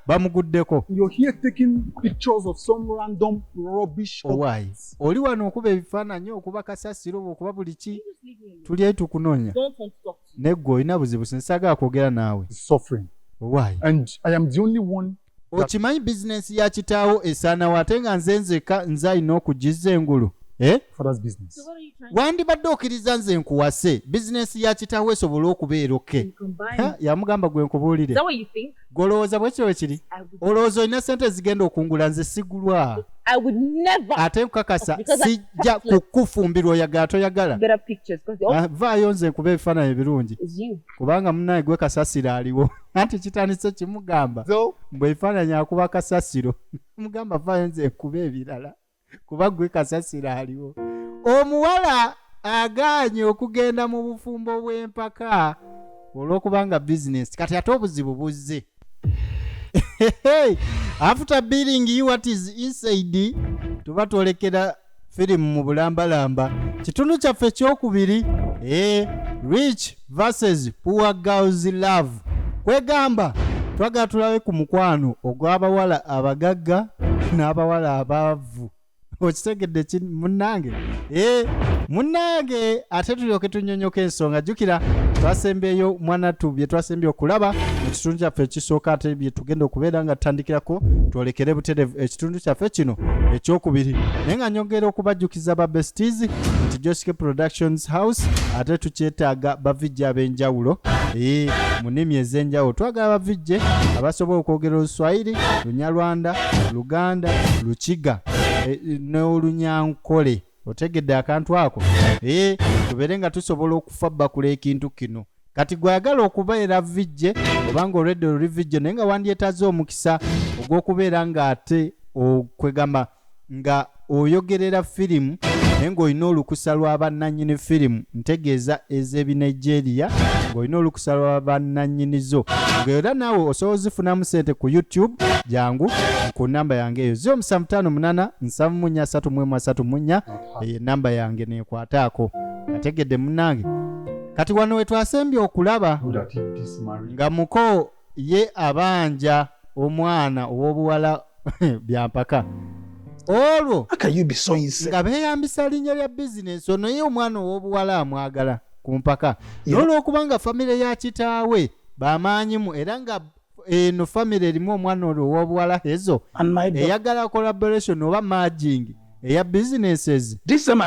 bamuguddeko. You're here taking pictures of some random rubbish. Why? Oli wano okuba ebifaananyi okuba kasasiro okuba buli ki tuli tukunoonya. Neggwe olina buzibu sinsaagala kwogera naawe. Suffering. Why? And I am the only one. Okimanyi bizinesi ya kitaawo esaanawo ate nga nze alina okugiza engulu. Father's business. So what are you trying Wandibadde okkiriza nze nkuwase bizinesi ya kitaawo esobola okubeera oke. to combine? Yamugamba gwe nkubuulire. Is that what you think? Golowooza bwe kiro kiri. I would, Olowooza olina ssente zigenda okungula nze sigulwa. I would never Ate nkukakasa Because I- sijja kukufumbirwa oyagala toyagala. better pictures because all Vaayo nze nkuba ebifaananyi ebirungi. is you. Kubanga munnaye gwe kasasiro aliwo. Anti kitandise kimugamba. So, Mbwe ebifaananyi akuba kasasiro. Mugamba vaayo nze nkuba ebirala. Kuba gwe kasasiro aliwo. Omuwala agaanye okugenda mu bufumbo bw'empaka olw'okubanga bizinesi kati ate obuzibu buzze. After billing you what is inside tuba twolekera firimu mu bulambalamba. Kitundu kyaffe ekyokubiri rich versus poor girls love. Kwegamba twagala tulabe ku mukwano ogw'abawala abagagga n'abawala abaavu. Okitegedde munnange? Munnange ate tulyoke tunnyonnyoke ensonga. Jjukira twasembeeyo mwana bye twasembye okulaba mu kitundu kyaffe ekisooka ate bye tugenda okubeera nga tutandikirako twolekere butereevu ekitundu kyaffe kino ekyokubiri. Naye nga nyongera okubajjukiza ba besties nti Josike Productions House ate tukyetaaga bavijje ab'enjawulo mu nnimi ez'enjawulo. Twagala bavijje abasobola okwogera Oluswayiri, Lunyarwanda, Luganda, Lukiga n'Olunyankole. Otegedde akantu ako tubeere nga tusobola okufabakula ekintu kino. Kati gwayagala okubeera vijje obanga olwedde oli vijje naye nga wandyetaze omukisa ogw'okubeera nga ate okwegamba nga oyogerera firimu naye ng'olina olukusa lwa bannannyini firimu ntegeeza ez'ebinigeria ng'olina olukusa lwa bannannyinizo ng'era naawe osobola ozifunamu ssente ku YouTube jangu ku namba yange eyo 0758 namba yange neekwataako. Kategedde munnange kati wano we twasembye okulaba nga muko ye abanja omwana ow'obuwala byampaka olwo how can you be so insane? nga beeyambisa linnya lya bizinesi ono ye omwana ow'obuwala amwagala ku mpaka n'olwokubanga famire ya kitaawe bamaanyimu era nga eno famire erimu omwana olwo ow'obuwala ezo eyagala collaboration oba merging eya businesses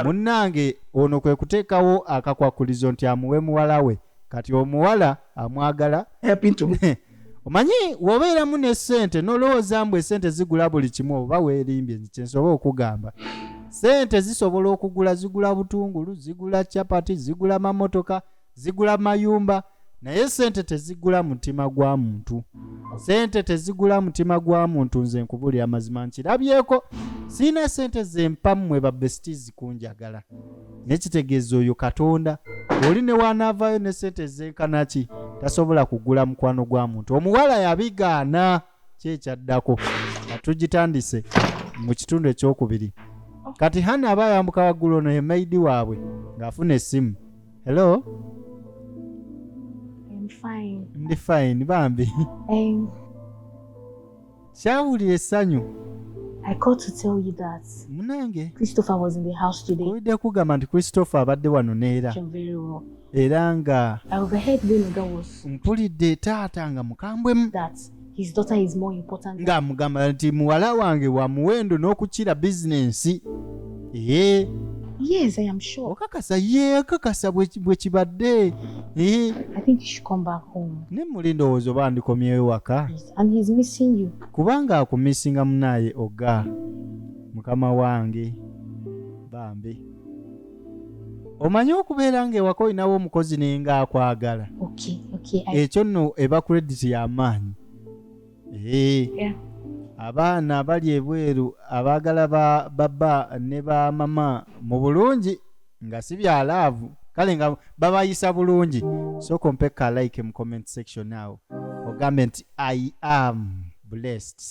munnange ono kwe kuteekawo akakwakulizo nti amuwe muwala we kati omuwala amwagala omanyi wobeeramu n'essente n'olowooza mbu essente zigula buli kimu oba weerimbye kyensobola okugamba ssente zisobola okugula zigula butungulu zigula capati zigula mamotoka zigula mayumba naye ssente tezigula mutima gwa muntu. Ssente tezigula mutima gwa muntu nze nkubulya amazima nkirabyeko siina ssente zempa mmwe ba besties kunjagala n'ekitegeezo oyo Katonda oli ne wanaavaayo ne ssente zenkanaki tasobola kugula mukwano gwa muntu. Omuwala yabigaana kyekyaddako atugitandise mu kitundu ekyokubiri. Kati Hana aba yambuka waggulu ono ye maidi waabwe ng'afuna essimu. Hello? I'm fine. Ndi fine bambi. Kyawulira essanyu. I called to tell you that Munange. Christopher was in the house today. Owedde kugamba nti Christopher abadde wano neera. Very well. Era nga I overheard when Oga was mpulidde taata nga mukambwemu that his daughter is more important. nga mugamba nti muwala wange wa muwendo n'okukira bizinensi. Yes, I am sure. Okakasa akakasa bwe kibadde. I think you should come back home. Ne muli ndowooza oba ndikomyeyo waka. Yes, and he's missing you. Kubanga akumisinga munaye Oga mukama wange bambi. Omanyi okubeera ng'ewaka olinawo omukozi naye ng'akwagala. Okay. Ekyo nno eba credit y'amaanyi. Yeah. Abaana abali ebweru abaagala ba baba ne ba mama mu bulungi nga si bya laavu kale nga babayisa bulungi so kompeka like mu comment section now ogambe nti I am blessed.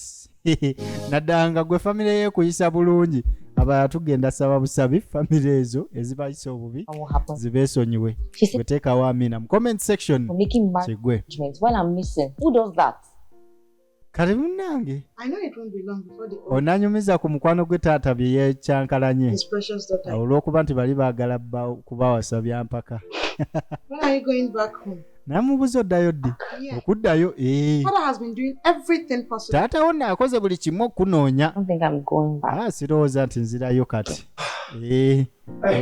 Nadanga gwe family ye kuyisa bulungi aba tugenda saba busabi family ezo ezibayisa obubi zibeesonyiwe weteekawo amina mu comment section for making management while I'm missing. Who does that? kati munnange I know it won't be long before the onanyumiza ku mukwano gwe taata bye yeekyankalanye his precious daughter. olw'okuba nti bali baagala kubawasa byampaka. When are you going back home? namubuza oddayo ddi Yeah. okuddayo Father has been doing everything possible. taata wonna akoze buli kimu okunoonya. I don't think I'm going back. sirowooza nti nzirayo kati.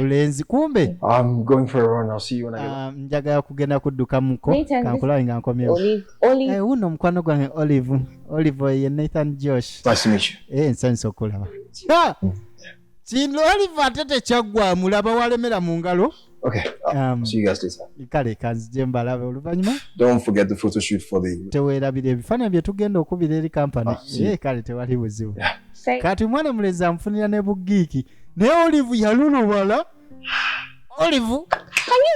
Olenzi kumbe I'm going for a run. I'll see you when I get back. njagala kugenda kudduka muko Nathan, kankulawe nga nkomyewo. Olive. Wuno mukwano gwange Olive ye Nathan Josh. Nice to meet you. Nsanyusa okulaba. Kino Olive ate tekyaggwa mulaba walemera mu ngalo. Okay. See you guys later. Kale kanzije mbalabe oluvannyuma Don't forget the photo shoot for the. teweerabira ebifaananyi bye tugenda okubira eri kampani. See. Kale tewali buzibu. Say, Kati mwana mulenzi amufunira ne bugiiki naye Olive yalulubala. Olive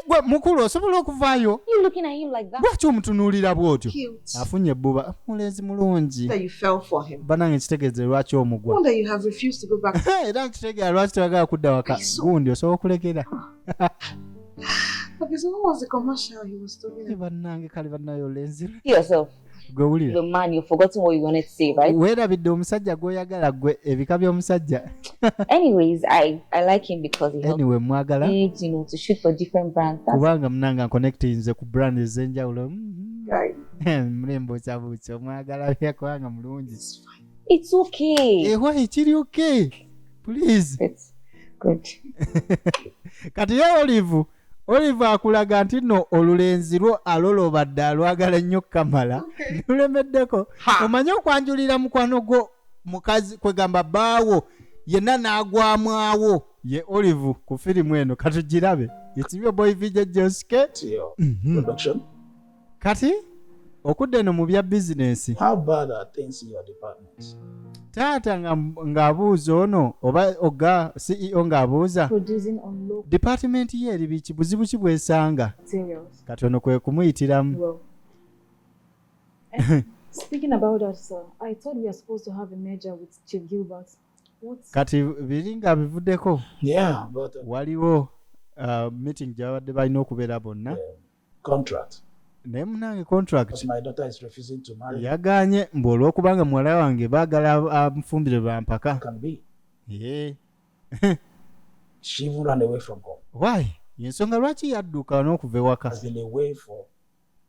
gwe mukulu osobola okuvaayo. you looking at him like that? Lwaki omutunuulira bw'otyo? Cute. Afunye ebbuba mulenzi mulungi. That you fell for him. Banange kitegeeze lwaki omugwa. Wonder you have refused to go back. Era nkitegeera lwaki tewagala kudda waka. Gundi osobola okulekera. Okay, so what was the commercial he was talking about? Bannange kale bannayo lenzi. Yourself. Gwe wulira. The man, you've forgotten what you wanted to say, right? Weerabidde omusajja gw'oyagala gwe ebika by'omusajja. Anyways, I like him because he helped Anyway mwagala me, to shoot for different brands. That's kubanga munanga connectinze ku brand ez'enjawulo. Guy. Mulembe okyabuukya omwagala byakubanga mulungi. it's okay. Why kiri okay? Please. It's good. Kati ye Olive akulaga nti nno olulenzi lwo alolobadde alwagala nnyo Kamala. Lulemeddeko. Omanye okwanjulira mukwano gwo mukazi kwegamba baawo yenna n'agwamwawo ye Olive ku firimu eno katugirabe. It's your boy VJ Joske. Production. Kati okudde eno mu bya bizinensi. How bad are things in your department? Taata ng'abuuza ono oba oga CEO ng'abuuza Producing on low department ye eri biki buzibu ki bwesanga. materials. Kati ono kwe kumuyitiramu. Well, speaking about that, sir, I thought we were supposed to have a merger with Chief Gilbert. What's Kati biri nga bivuddeko Yeah, but waliwo meeting gyabadde balina okubeera bonna contract. naye munange contract Because my daughter is refusing to marry. yagaanye mbu olw'okubanga muwala wange baagala amufumbire lwampaka. Can be. Ye She even ran away from home. why yensonga lwaki yadduka n'okuva ewaka. Has been away for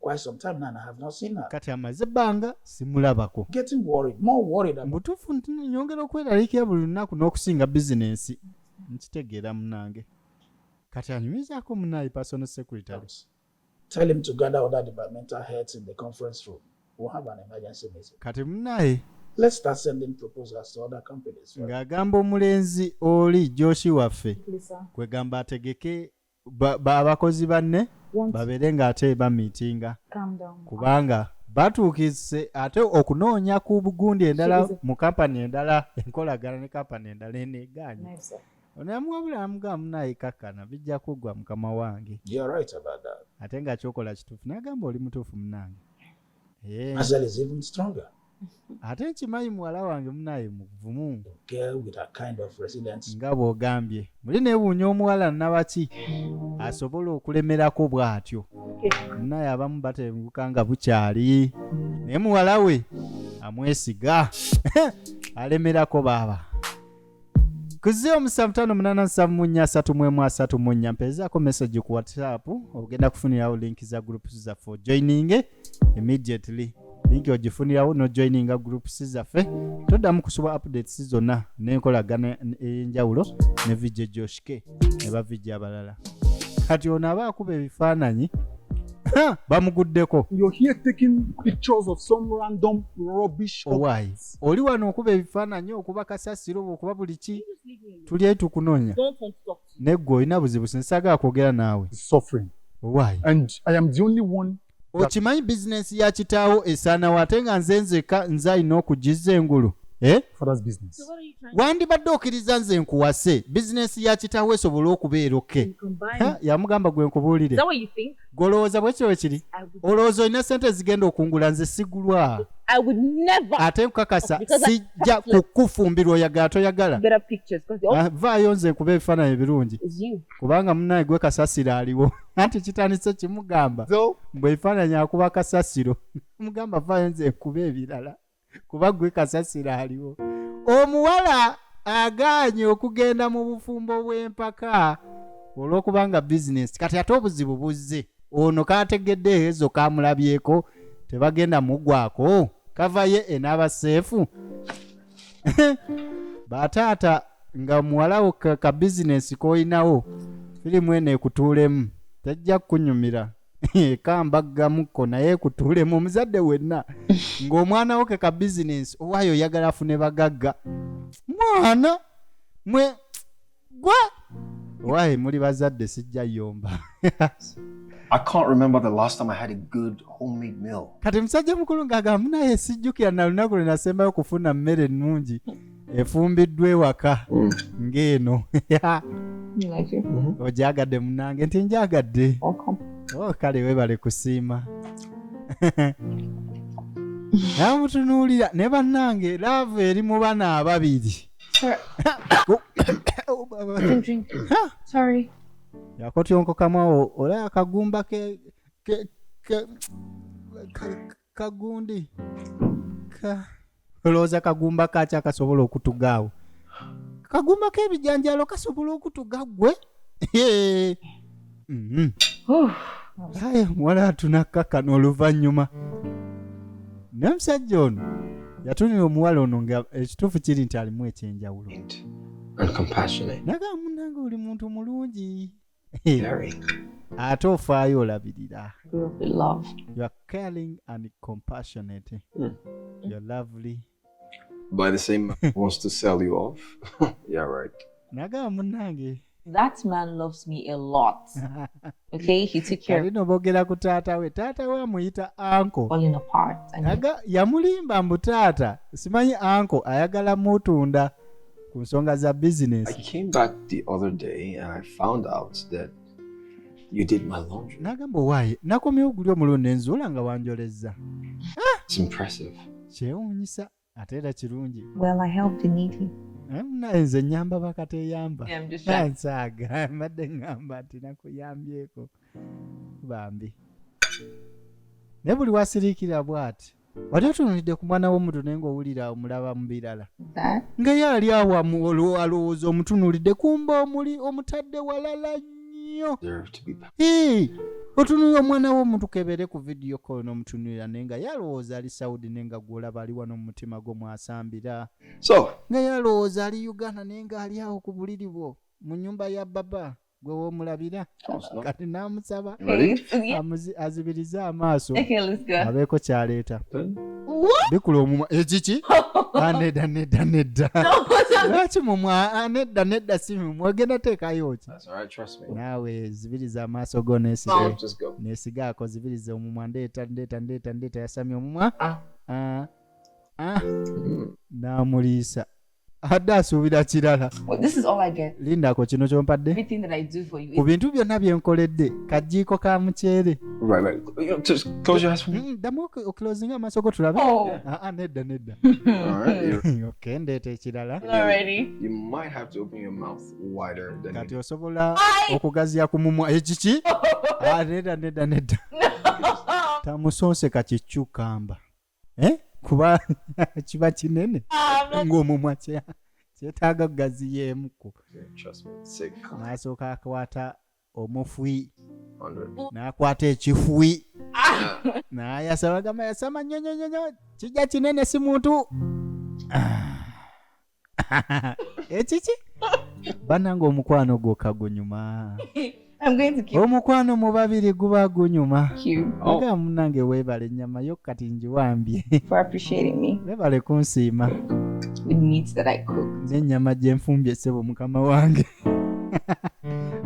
quite some time now and I have not seen her. Kati amaze ebbanga simulabako. Getting worried, more worried about Mbutuufu nyongera okweraliikira buli lunaku n'okusinga bizinensi. Nkitegeera munange. Kati anyumizaako munaayi personal secretary. us. Tell him to gather other departmental heads in the conference room. We'll have an emergency meeting. Kati munaayi Let's start sending proposals to other companies. ng'agamba omulenzi oli Joshi waffe Lisa? kwegamba ategeke abakozi banne babeere ng'ate bamiitinga Calm down. kubanga batuukise ate okunoonya ku bugundi endala mu kampani endala enkolagana ne kampani endala eneeganye. Nice, sir. Onamwabula amugamu naye kakkana bijja kuggwa mukama wange You're right about that. ate nga kyokola kituufu n'agamba oli mutuufu munange. Hazel is even stronger. Ate nkimanyi muwala wange munaye muvumu Girl with a kind of resilience. nga bw'ogambye muli neewuunya omuwala nnabaki asobola okulemerako bw'atyo. Munaye abamu batenguka nga bukyali naye muwala we amwesiga alemerako baaba. Kuzio 5587333 mpezaako message ku WhatsApp ogenda kufunirawo link za groups zaffe joining immediately. Linki ogifunirawo no joining groups zaffe. Toddamu kusuba updates zonna n'enkolagana ey'enjawulo ne VJ Joshke ne ba VJ abalala. Kati ono aba akuba ebifaananyi bamuguddeko. You're here taking pictures of some random rubbish. Why? Oli wano okuba ebifaananyi okuba kasasiro okuba buli ki tuli tukunoonya. Don't want to talk to Neggwe olina buzibu sinsaagala kwogera naawe. suffering. Why? And I am the only one. Okimanyi bizinensi ya kitaawo esaanawo ate nga nze nzeka nze alina okugizza engulu. Father's business. Wandibadde okkiriza nze nkuwase bizinensi ya kitaawo esobola okubeera okke. Yamugamba gwe nkubuulire. Golowooza bwe kiro kiri. Olowooza olina ssente zigenda okungula nze sigulwa. I would never Ate nkakasa sijja kukufumbirwa oyagala toyagala. better pictures because Vaayo nze nkuba ebifaananyi ebirungi. it's you. Kubanga munnaye gwe kasasiro aliwo. Anti kitandise kimugamba. So, Mbwe ebifaananyi akuba kasasiro. Mugamba vaayo nze nkuba ebirala. kuba gwe kasasira aliwo. Omuwala agaanye okugenda mu bufumbo bw'empaka olw'okubanga business kati ate obuzibu buzze. Ono kaategedde ezo kamulabyeko tebagenda mugwako kavaye enaba seefu. Bataata nga muwalawo ka business koyinawo filimu eno ekutuulemu tajja kunyumira kambaggamuko naye kutuulemu omuzadde wenna ng'omwana wo ke ka business owaayo oyagala afune bagagga mwana mwe gwa owaayo muli bazadde sijja yomba. I can't remember the last time I had a good homemade meal. Kati musajja mukulu ng'agamba naye sijjukira na lunaku lwe nasembayo kufuna mmere ennungi efumbiddwa ewaka ng'eno. You like it? Ojagadde munange nti njagadde. Welcome. Kale webale kusiima. Namutunuulira ne bannange laavu eri mu bana ababiri. Sorry. Drink. Sorry. Yakotyonko kamwawo ola akagumba kagundi. Olowooza kagumba kaaki akasobola okutugaawo. Kagumba k'ebijanjalo kasobola okutugagwe. Aya muwala atunakkakkana oluvannyuma. N'omusajja ono yatunira omuwala ono nga ekituufu kiri nti alimu ekyenjawulo. And compassionate. Naga munnange oli muntu mulungi. Very. Ate ofaayo olabirira. Love. You are caring and compassionate. You're lovely. By the same man who wants to sell you off. Yeah, right. Naga munnange. That man loves me a lot. Okay, he took care of Alino bogera ku taata we. Taata we amuyita uncle. falling apart. And Naga yamulimba mbu taata. Simanyi uncle ayagala mutunda ku nsonga za business. I came back the other day and I found out that you did my laundry. Nagamba waaye nakomyewo guli omulundi nzuula nga wanjolezza. It's impressive. Kyewuunyisa ate era kirungi. well, I helped the needy. Naye nze nyamba bakateyamba. Yeah, I'm just Nansaaga mbadde ngamba nti nakuyambyeko bambi. Ne buli wasiriikira bw'ati. Wali otunulidde ku mwana w'omuntu naye ng'owulira omulaba mu birala. That Nga ye ali awo alowooza omutunulidde kumba omuli omutadde walala nnyo. Deserve to be back. Otunulira omwana w'omuntu kebere ku vidiyo call n'omutunulira naye nga yalowooza ali Saudi naye nga gw'olaba ali wano mu mutima gwo mwasambira. So, Nga yalowooza ali Uganda naye nga ali awo ku buliri bwo mu nnyumba ya baba gwe woomulabira. Kati n'amusaba azibirize amaaso okay, let's go. abeeko kyaleeta. What? Bikula omumwa ekiki? Nedda. Lwaki mumwa nedda si mumwa ogenda teekayo ki? that's all right, trust me. Naawe zibiriza amaaso go No, just go. neesigaako zibiriza omumwa ndeeta yasamya omumwa n'amuliisa adde asuubira kirala. Well, this is all I get. Lindako kino kyompadde Everything that I do for you. ku bintu byonna bye nkoledde kajiiko ka muceere. Right. Just close your eyes for me. Ddamu oklozinga amaaso go tulabe. Oh. Nedda. All right. Okay, ndeeta ekirala. Already. You might have to open your mouth wider than Kati osobola okugaziya ku mumwa ekiki? Nedda. Tamusonse kakikyukamba. Kuba kiba kinene ng'omumwa kyetaaga kugaziyeemuko. Trust me, it's sick. N'asooka akwata omufwi 100. n'akwata ekifwi n'ayasaba gamba yasama nnyo kijja kinene si muntu. Ekiki? Bannange omukwano gwo kagunyuma. I'm going to keep Omukwano mu babiri guba gunyuma. you Aga munange weebale ennyama yo kati njiwambye. for appreciating me Weebale kunsiima with meats that I cook. n'ennyama gye nfumbye ssebo mukama wange.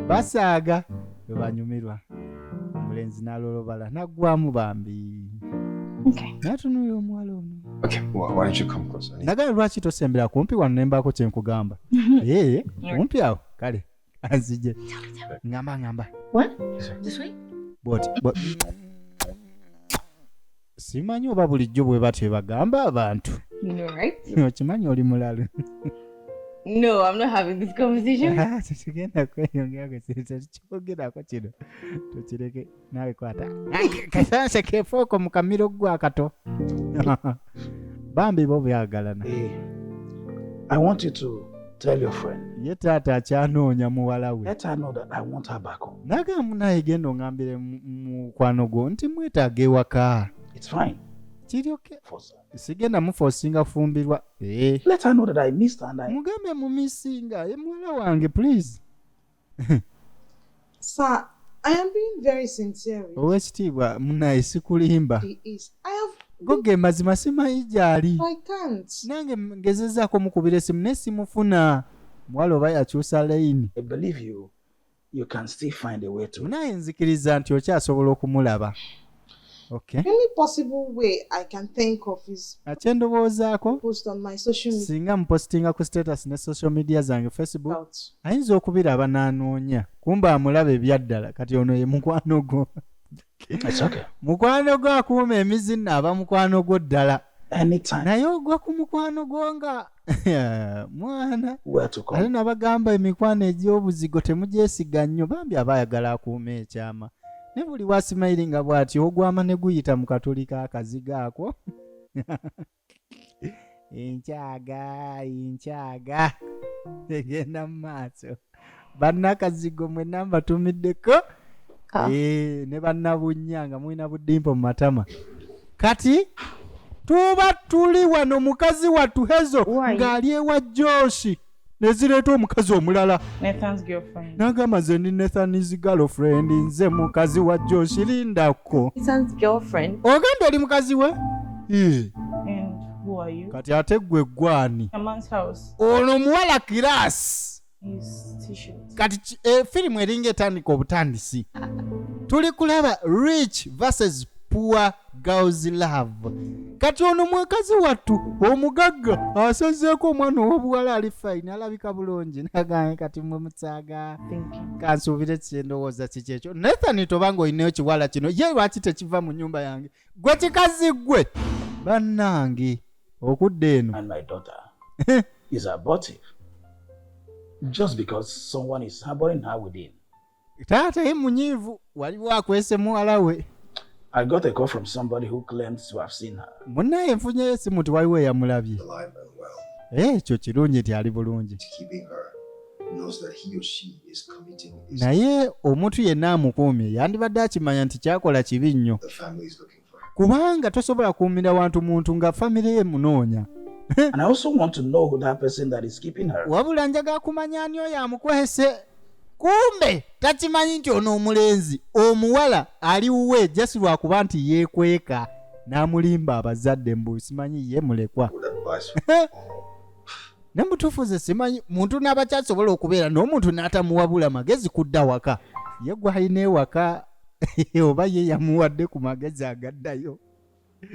Basaaga bwe banyumirwa. Omulenzi n'alolobala naggwamu bambi. Okay. N'atunuulira omuwala ono. Okay, well, why don't you come closer? Nagala lwaki tosembera kumpi wano ne mbaako kye nkugamba. Kumpi awo kale anzije. Ngamba. What? This way? Simanyi oba bulijjo bwe batyo bagamba abantu. You know, right? Okimanyi oli mulalu. No, I'm not having this conversation. Tugenda kweyongerako kyogerako kino tukireke naawe kwata kasanse kefooko mu kamiro gwa kato. bambi bo byagalana. I want you to tell your friend. Ye taata akyanoonya muwala we. Let her know that I want her back home. Nagamba naye genda ongambire mukwano gwo nti mwetaaga ewaka. It's fine. Kiri okay. Sigenda mufosinga kufumbirwa. Let her know that I missed her and mugambe mumisinga. Ye muwala wange please. Sir, I am being very sincere. Owekitiibwa munaye sikulimba. He is. I have. Goge mazima simanyi gyali. I can't. Nange ngezezaako mukubira essimu ne simufuna. Mwala oba yakyusa layini. I believe you can still find a way to. Munaye nzikiriza nti okyasobola okumulaba. Okay. The only possible way I can think of is akyendoboozaako post on my social media. Singa mpostinga ku status ne social media zange Facebook. Out. Ayinza okubiraba n'anoonya. Kumba amulaba ebyaddala kati ono ye mukwano gwo. It's okay. Mukwano gwo akuuma emizina aba mukwano gwo ddala. Anytime. Naye ogwa ku mukwano gwo nga mwana. Where to come? Ate nabagamba emikwano egy'obuzigo temugyesiga nnyo bambi aba ayagala akuuma ekyama. Ne buli wasimayiringa bw'ati ogwama ne guyita mu katuli k'akaziga ako. Enkyaga egenda mu maaso. Bannakazigo mwenna mbatumiddeko. Ne bannabunya nga mulina buddimpo mu matama. Kati tuba tuli wano mukazi wattu Hezo ng'ali ewa Joshi nezireeta omukazi omulala. Nathan's girlfriend. Nagamba nze ndi Nathan's girlfriend nze mukazi wa Joshi lindako. Nathan's girlfriend. Ogenda oli mukazi we? And who are you? Kati ate gwe gwani? A man's house. Ono muwala kirasi. His t-shirt. Kati firimu eringa etandika obutandisi. Tuli kulaba rich versus poor girls love. Kati ono mwekazi wattu omugagga asazeeko omwana ow'obuwala ali fine alabika bulungi naganye kati mwe mutsaga kansuubire kyendowooza kikyekyo. Nathan tobanga olinayo kiwala kino ye lwaki tekiva mu nnyumba yange gwe kikazi gwe bannange okudda eno. And my daughter is abortive just because someone is harboring her within. Taata ye munyiivu waliwo akwese muwala we. I got a call from somebody who claims to have seen her. Munnaye nfunyeyo essimu ti waliwo eyamulabye. Ekyo kirungi nti ali bulungi. Naye omuntu yenna amukuumye yandibadde akimanya nti kyakola kibi nnyo. Kubanga tosobola kuumira wantu muntu nga famire ye munoonya. And I also want to know who that person that is keeping her. Wabula njagala kumanya ani oyo amukwese. Kumbe takimanyi nti ono omulenzi omuwala ali wuwe just lwakuba nti yeekweka n'amulimba abazadde mbu simanyi ye mulekwa. Ne mutuufu ze simanyi muntu n'abakyasobola okubeera n'omuntu n'atamuwabula magezi kudda waka. Ye gwe alina ewaka oba ye yamuwadde ku magezi agaddayo.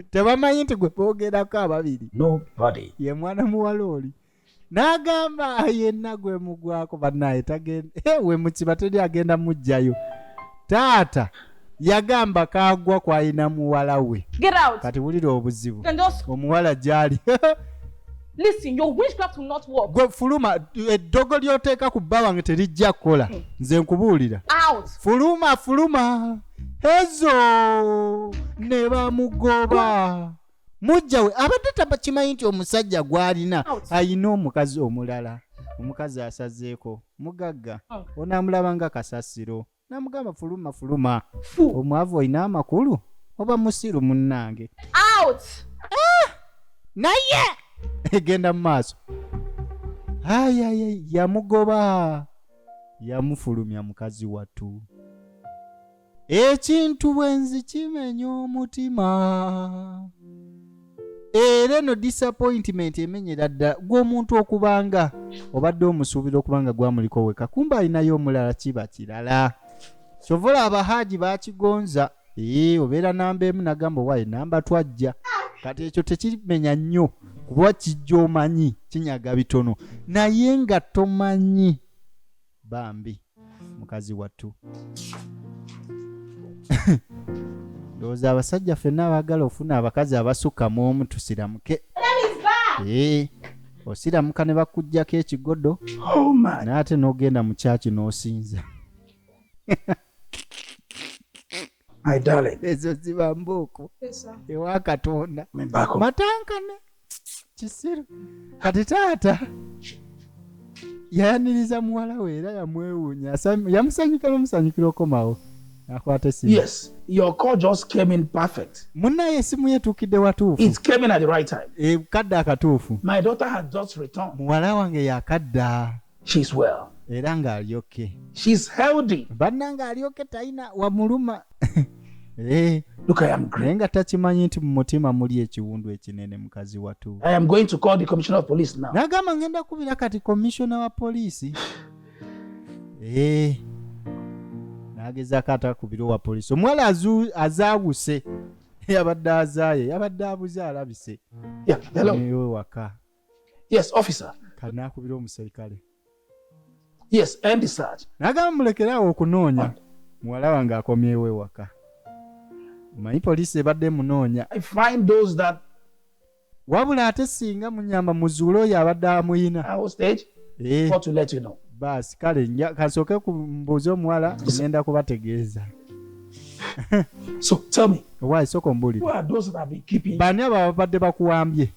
Tebamanyi nti gwe boogerako ababiri. Nobody. Ye mwana muwala oli. Nagamba yenna gwe mugwako bannaye tagenda we mukiba teri agenda mujjayo. Taata yagamba kagwa kwalina muwala we. Get out. Kati wulira obuzibu. Just omuwala gyali. listen, your witchcraft will not work. Gwe fuluma eddogo lyoteeka ku bba wange terijja kukola. Nze nkubuulira. Out. Fuluma. Hezo ne bamugoba. Mujjawe abadde tabakimanyi nti omusajja gwalina ayina omukazi omulala. Omukazi asazeeko mugagga onaamulaba nga kasasiro namugamba fuluma omwavu olina amakulu oba musiru munnange. Out. Naye egenda mu maaso. Yamugoba yamufulumya mukazi wattu. Ekintu bwenzi kimenya omutima. Era no disappointment emenyera dda gw'omuntu okubanga obadde omusuubira okubanga gwamuliko weka kumba alinayo omulala kiba kirala. Sovola abahaji bakigonza obeera namba emu nagamba wayi namba twajja. Kati ekyo tekimenya nnyo kuba kijja omanyi kinyaga bitono naye nga tomanyi bambi mukazi wattu. Ndowooza abasajja ffenna abaagala ofuna abakazi abasukka mu omu tusiramuke. Osiramuka ne bakuggyako ekigodo n'ate n'ogenda mu kyaki n'osinza. My darling. Ezo ziba mbuuku ewa Katonda. Matankane. kisiru kati taata yayaniriza muwala we era yamwewuunya yamusanyuka n'omusanyukira okomawo akwata essimu. Yes, your call just came in perfect. Munnaye essimu yetuukidde watuufu. It came in at the right time. Kadda akatuufu. My daughter had just returned. Muwala wange yakadda. She's well. Era ng'ali okay. She's healthy. Bannanga ali okay talina wamuluma. Look, I am great. Naye nga takimanyi nti mu mutima muli ekiwundu ekinene mukazi watu. I am going to call the commissioner of police now. Nagamba ngenda kubira kati commissioner wa poliisi. Nagezaako atakubira wa poliisi. Omuwala azaawuse. Yabadde azaaye. Yabadde abuze alabise. Yeah, hello. Ewe waka. Yes, officer. Kati naakubira omuserikale. Yes, and the search. Nagamba mulekeraawo okunoonya. Muwala wange akomyewo ewaka. Manyi poliisi ebadde munoonya. I find those that wabula ate singa munyamba muzuule oyo abadde amuyina. our stage for to let you know. Basi kale kasooke kumbuuza omuwala ngenda kubategeeza. So tell me, Why soko mbulire. who are those that have been keeping? Bani ababadde bakuwambye?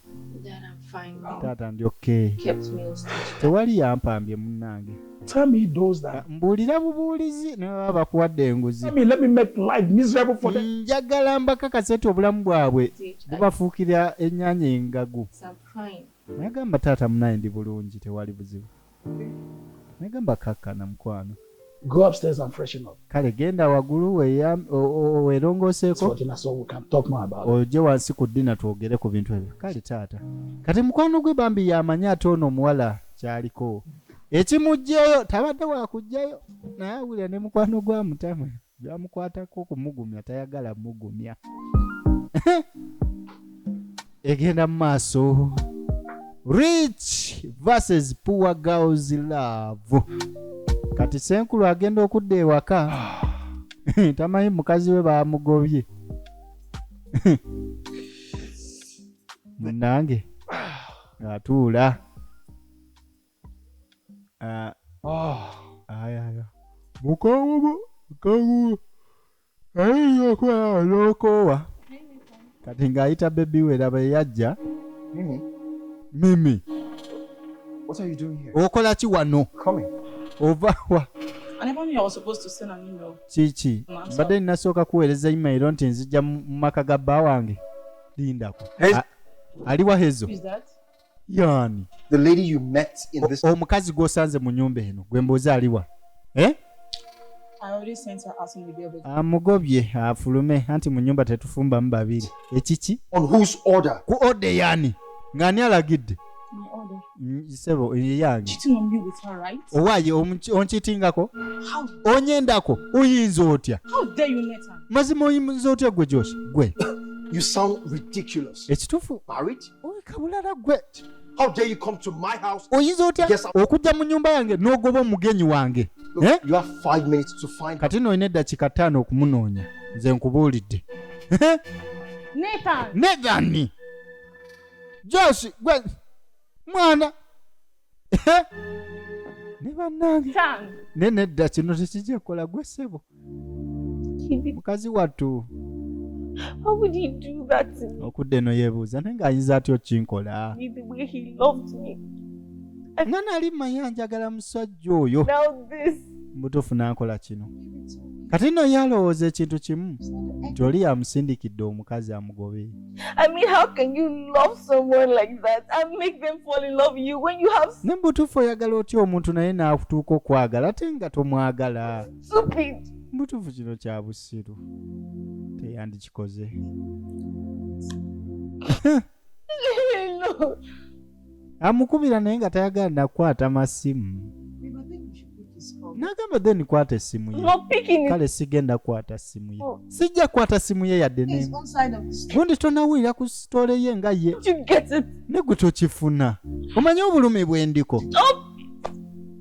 Dad, I'm fine. Taata ndi okay. Kept me hostage. Tewali yampambye munnange. Tell me those that. Mbuulira bubuulizi ne baba bakuwadde enguzi. Let me make life miserable for them. Njagala mbakakasa nti obulamu bwabwe bubafuukira ennyaanya engagu. I'm fine. Nagamba taata munaye ndi bulungi tewali buzibu. Nagamba kakkana mukwano. Go upstairs and freshen up. Kale genda waggulu weerongoseeko. For dinner, so we can talk more about it. Ojje wansi ku ddina twogere ku bintu ebyo. Kale taata. Kati mukwano gwe bambi yamanyi ate ono omuwala kyaliko. Ekimugjeyo tabadde wakugjayo naye awulira ne mukwano gwa mutama byamukwatako kumugumya tayagala mugumya. Egenda mu maaso. Rich versus poor girls love. Kati senkulu agenda okudda ewaka. Tamanyi mukazi we bamugobye. Munnange atuula. Aya. Mukawu. Ayo kwa lokowa. Kati ng'ayita baby we laba yajja. Mimi. What are you doing here? Okola ki wano? Coming. Ova wa. I never knew I was supposed to send an email. Chichi. Badde ninasooka kuweereza email nti nzija mu maka ga bba wange. Lindako. Aliwa Hezo. Who is that? Yani. The lady you met in this. Omukazi gw'osanze mu nnyumba eno gwe mbooza aliwa? I already sent her asking me there. Amugobye afulume anti mu nnyumba tetufumbamu babiri. Ekiki? On whose order? Ku order yani. Ng'ani alagidde? My order. Sebo yange. Cheating on me with her, right? Owaaye onkitingako? How? Onyendako? Oyinza otya? How dare you let her? Mazima oyinza otya gwe Josh? Gwe. You sound ridiculous. Ekituufu. Married? Owe kabulala gwe. How dare you come to my house? Oyinza otya okujja mu nnyumba yange n'ogoba omugenyi wange? Look, you have 5 minutes to find her. Kati n'olina eddakiika 5 okumunoonya. Nze nkubuulidde. Nathan! Josh, gwe mwana. Ne bannange. Ne nedda kino tekijja kukola gwe ssebo. Mukazi wattu. How would he do that to me? Okudde eno yeebuuza naye ng'ayinza atya okinkola. The way he loved me. Nga nali manya njagala musajja oyo. Now this. Mbutuufu n'ankola kino. Kati nno yalowooza ekintu kimu nti oli yamusindikidde omukazi amugobe. I mean, how can you love someone like that and make them fall in love with you when you have Ne mbutuufu oyagala otya omuntu naye n'akutuuka okwagala ate nga tomwagala. stupid? Mbutuufu kino kya busiru. Teyandikikoze. No. Amukubira naye nga tayagala nakwata masimu. Nagamba then kwata essimu ye. Not picking it. Kale sigenda kwata simu ye. Sijja kwata simu ye yadde ne. It's on side of the street. Gundi tonawulira ku sitole ye nga ye. You get it. Ne gwe tokifuna. Omanyi obulumi bw'endiko. Stop.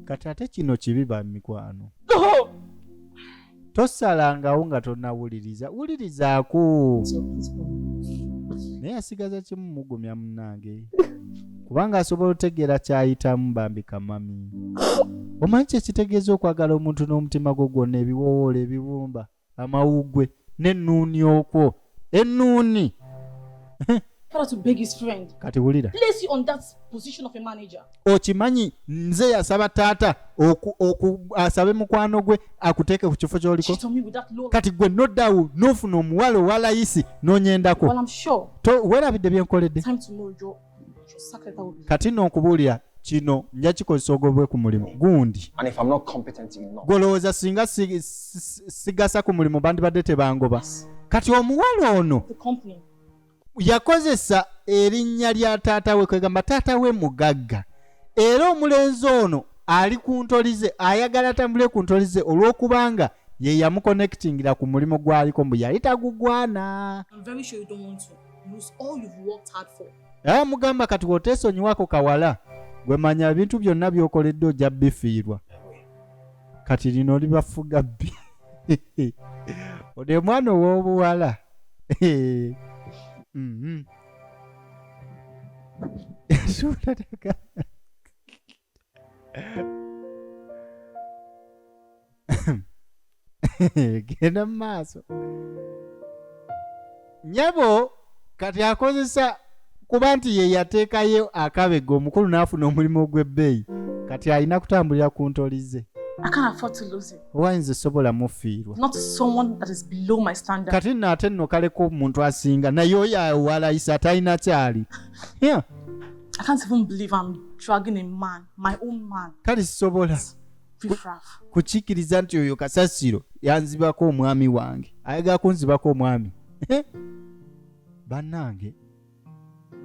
Kati ate kino kibi ba mikwano. Stop. Tosalangawo nga tonawuliriza. Wulirizaako. Naye asigaza kimu mugumya munnange. Kubanga asobola otegeera kyayitamu bambi kamami. Omanyi kye kitegeeza okwagala omuntu n'omutima gwo gwonna ebiwoowoolo ebibumba amawugwe n'ennuuni okwo. Ennuuni. father to beg his friend. Kati wulira. Place you on that position of a manager. Okimanyi nze yasaba taata asabe mukwano gwe akuteeke ku kifo ky'oliko. Cheat on me with that low. Kati gwe noddawo n'ofuna omuwala owalayisi n'onyendako. Well, I'm sure. Weerabidde bye nkoledde. Time tomorrow, your secretary will be. Kati n'okubuulira kino nja kikozesa ogobwe ku mulimu gundi. And if I'm not competent enough. Golowooza singa sigasa ku mulimu bandibadde tebangoba. Kati omuwala ono The company. yakozesa erinnya lya taata we kwegamba taata we mugagga. Era omulenzi ono ali ku ntolize ayagala tambule ku ntolize olw'okubanga ye yamuconnectingira ku mulimu gwaliko mbu yali tagugwana. I'm very sure you don't want to lose all you've worked hard for. Mugamba kati woteesonyiwako kawala gwe manya ebintu byonna by'okoledde ojja bifiirwa. Kati lino libafuga bbi. Ode mwana ow'obuwala. Suulataka. Genda mu maaso. Nyabo kati akozesa kuba nti ye yateekayo akabega omukulu n'afuna omulimu ogw'ebbeeyi. Kati alina kutambulira ku ntolize. I can't afford to lose it. Wayinza sobola mufiirwa. Not someone that is below my standard. Kati nate nno kaleko omuntu asinga naye oyo awalayisa talina kyali. Yeah. I can't even believe I'm dragging a man, my own man. Kati sisobola Riffraff. kukiikiriza nti oyo Kasasiro yanzibako omwami wange ayagala kunzibako omwami. Bannange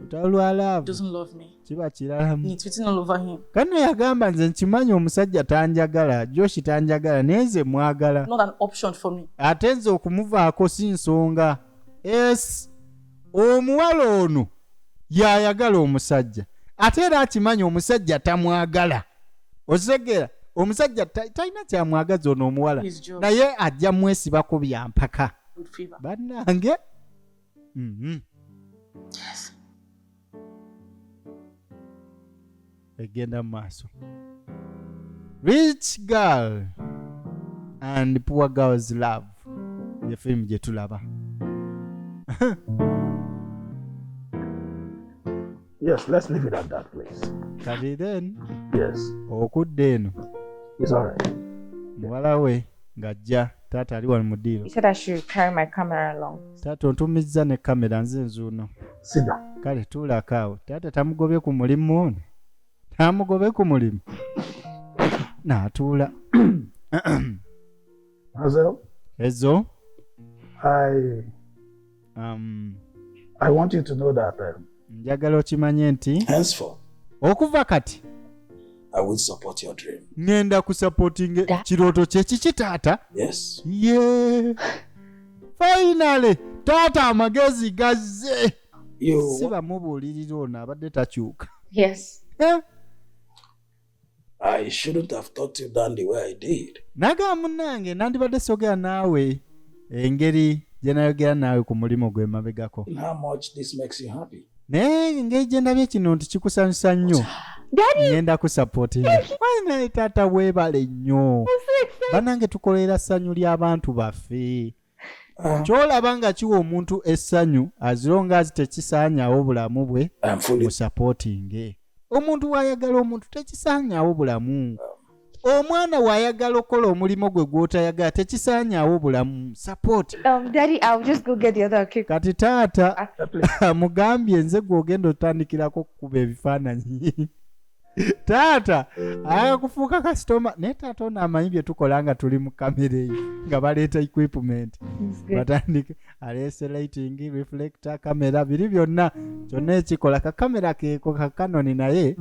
otalwalaavu Doesn't love me. kiba kiralamu. It's written all over him. Kano yagamba nze nkimanyi omusajja tanjagala Joshi tanjagala naye nze mwagala. Not an option for me. Ate nze okumuvaako si nsonga. Yes, omuwala ono yayagala omusajja ate era akimanyi omusajja tamwagala. Otegera omusajja talina kyamwagaza ono omuwala naye ajja mwesibako byampaka. Good fever. Bannange. Yes. Egenda mu maaso. Rich Girl and Poor Girl's Love ye film gye tulaba. Yes, let's leave it at that, please. Kati then Yes, okudde eno it's all right. muwala we ng'ajja taata ali wano mu ddiiro. You said I should carry my camera along. Taata ontumizza ne kamera nze nzuuno. Sit down. Kale tuulako awo. Taata tamugobye ku mulimu ono. Tamugobe ku mulimu. N'atuula. Hazel, Ezo. I want you to know that Njagala okimanye nti Henceforth, okuva kati I will support your dream. ngenda kusupportinga kirooto kye kiki taata? Yes. Ye. Finally taata amagezi gazze. You. Si bamubuulirira ono abadde takyuka. Yes. I shouldn't have talked you down the way I did. Naga munnange nandibadde sogera naawe engeri gye nayogera naawe ku mulimu gwe mabegako. How much this makes you happy? Naye engeri gye ndabye kino nti kikusanyusa nnyo. Ngenda kusapootinga. Naye taata weebale nnyo. Bannange tukolera ssanyu ly'abantu baffe. Kyolaba nga kiwa omuntu essanyu azironga azi tekisaanyaawo bulamu bwe mu sapootinge. Omuntu wayagala omuntu tekisaanyaawo bulamu. Omwana wayagala okola omulimu gwe gw'otayagala tekisaanyaawo bulamu. Support. Daddy, I'll just go get the other cake. Kati taata mugambye nze gw'ogenda otandikirako kukuba ebifaananyi. Taata ayakufuuka kasitoma naye taata ono amanyi bye tukola nga tuli mu kamera eyo nga baleeta equipment batandika aleese lighting reflector kamera biri byonna kyonna ekikola kakamera keeko ka Canon naye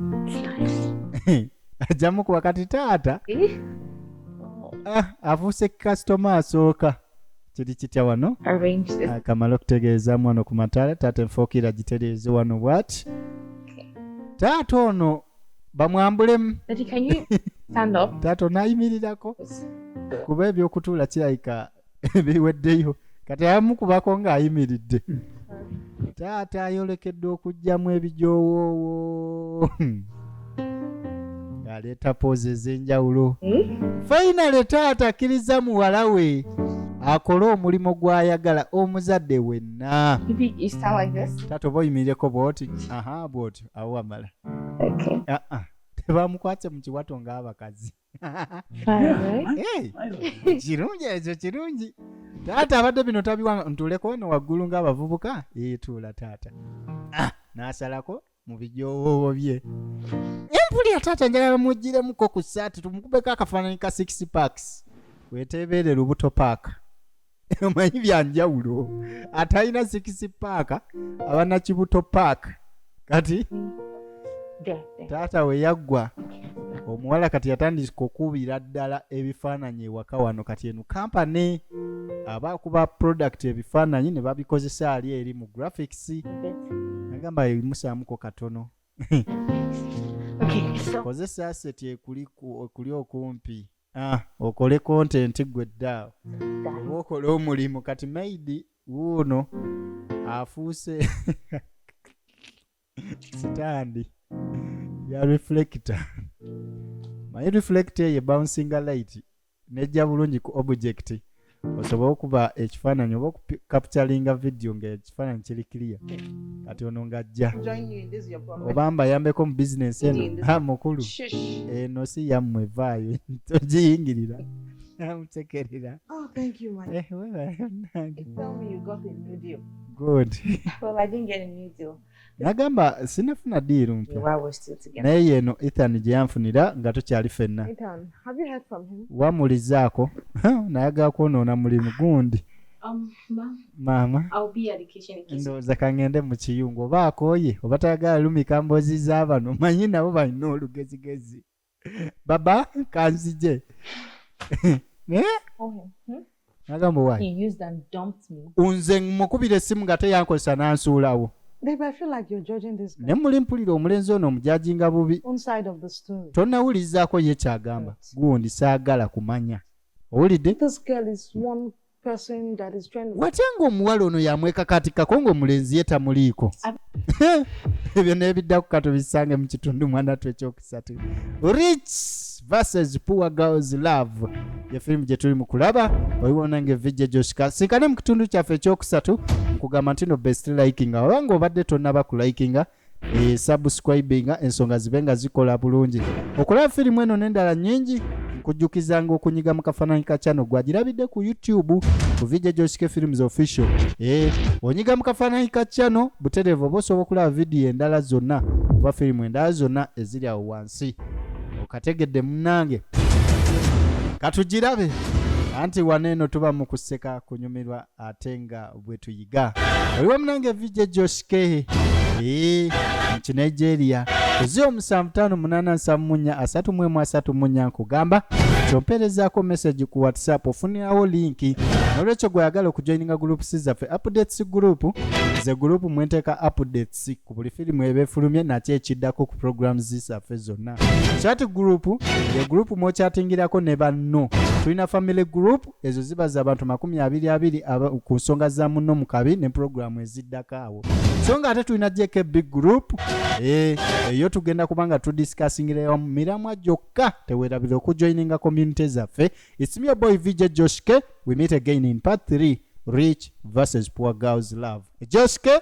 ajjamu kuba kati taata afuuse kasitoma asooka kiri kitya wano kamala okutegeeza wano ku mataala taata enfookira gitereeze wano bwati taata ono bamwambulemu. Daddy, can you stand up? Tato nayimirirako kuba ebyokutuula kirayika biweddeyo kati ayamukubako ng'ayimiridde. Taata ayolekedde okugjamu ebijowoowo ng'aleeta poozi ez'enjawulo. Finally taata akkiriza muwala we akole omulimu gw'ayagala omuzadde wenna. Maybe you start like this. Taata oba oyimirireko bw'oti bw'oti awo wamala. Okay. Tebamukwatse mu kiwato ng'abakazi. Fine, right? Hey, kirungi ekyo kirungi. Taata abadde bino tabiwanga ntuleko ono waggulu ng'abavubuka. Tuula taata. N'asalako mu bijoowo bye. Empuli ya taata njagala muggiremuko ku ssaati tumukubeko akafaananyi ka 6 packs. Weeteebeere Lubuto Park. Omanyi byanjawulo. Atalina 6 pack abana Kibuto Park. Kati taata we yaggwa omuwala kati yatandika okubira ddala ebifaananyi ewaka wano kati eno kampani abakuba product ebifaananyi ne babikozesa ali eri mu graphics nagamba ebimusaamuko katono. Kozesa asset ekuli okumpi okole content gwe ddaawo oba okole omulimu kati maidi wuuno afuuse sitandi ya reflector. My reflector ye bouncing light nejja bulungi ku object osobola okuba ekifaananyi oba capturinga video ng'ekifaananyi kiri clear kati ono ng'ajja oba mbayambeko mu business eno mukulu eno si yammwe vaayo togiyingirira amutekerera. Thank you, man. Tell me you got a new deal. Good. Well, I didn't get a new deal. Nagamba sinafuna diiru mpya While we're still together. naye yeno Ethan gye yanfunira nga tukyali ffenna. Ethan, have you heard from him? Wamulizaako nayagala kwonoona mulimu gundi. Maama I'll be at the kitchen in case. ndowooza kangende mu kiyungu oba akooye oba tayagala lumika mboozi z'abano manyi nabo balina olugezigezi. Baba kanzije. Nagamba wayi He used and dumped me. nze mukubira essimu nga teyankozesa n'ansuulawo. Babe, I feel like you're judging this guy. Ne muli mpulira omulenzi ono omujajinga bubi. On side of the story. Tonnawulirizaako ye kyagamba gundi saagala kumanya. Owulidde? This girl is one person that is trying to. Watya ng'omuwala ono yamwekakatikako ng'omulenzi ye tamuliiko. Ebyo n'ebiddako katubisange mu kitundu mwanatu ekyokusatu. Rich vs Poor Girls Love ye firimu gye tuli mu kulaba oyiwona ng'evijja Joshka sinkane mu kitundu kyaffe ekyokusatu nkugamba nti no best likinga oba ng'obadde tonnaba kulikinga subscribinga ensonga zibe nga zikola bulungi okulaba firimu eno n'endala nnyingi nkujjukiza ng'okunyiga mu kafaananyi ka channel gwagirabidde ku YouTube ku Vijja Joshka Films Official. Onyiga mu kafaananyi ka channel butereevu oba osobola okulaba vidiyo endala zonna oba firimu endala zonna eziri awo wansi. Okategedde munnange katugirabe anti waneeno tuba mu kuseka kunyumirwa ate nga bwe tuyiga. Oliwo munnange Vijja Joshka mu Nigeria kuzi 7584 nkugamba kyompeerezaako message ku WhatsApp ofunirawo linki n'olwekyo gweyagala okujoininga groups zaffe updates group ze group mwenteeka updates ku buli firimu eba efulumye nakyo ekiddako ku programs zaffe zonna. Chat group ye group mwokyatingirako ne banno. Tulina family group ezo ziba za bantu 20 ku nsonga za munno mu kabi ne programu eziddako awo. So nga ate tulina JK big group eyo tugenda kubanga tudiscussingirayo mu miramwa gyokka teweerabira okujoininga community zaffe. It's me your boy Vijja Joshka. We meet again in part 3 Rich vs Poor Girls Love. Joshka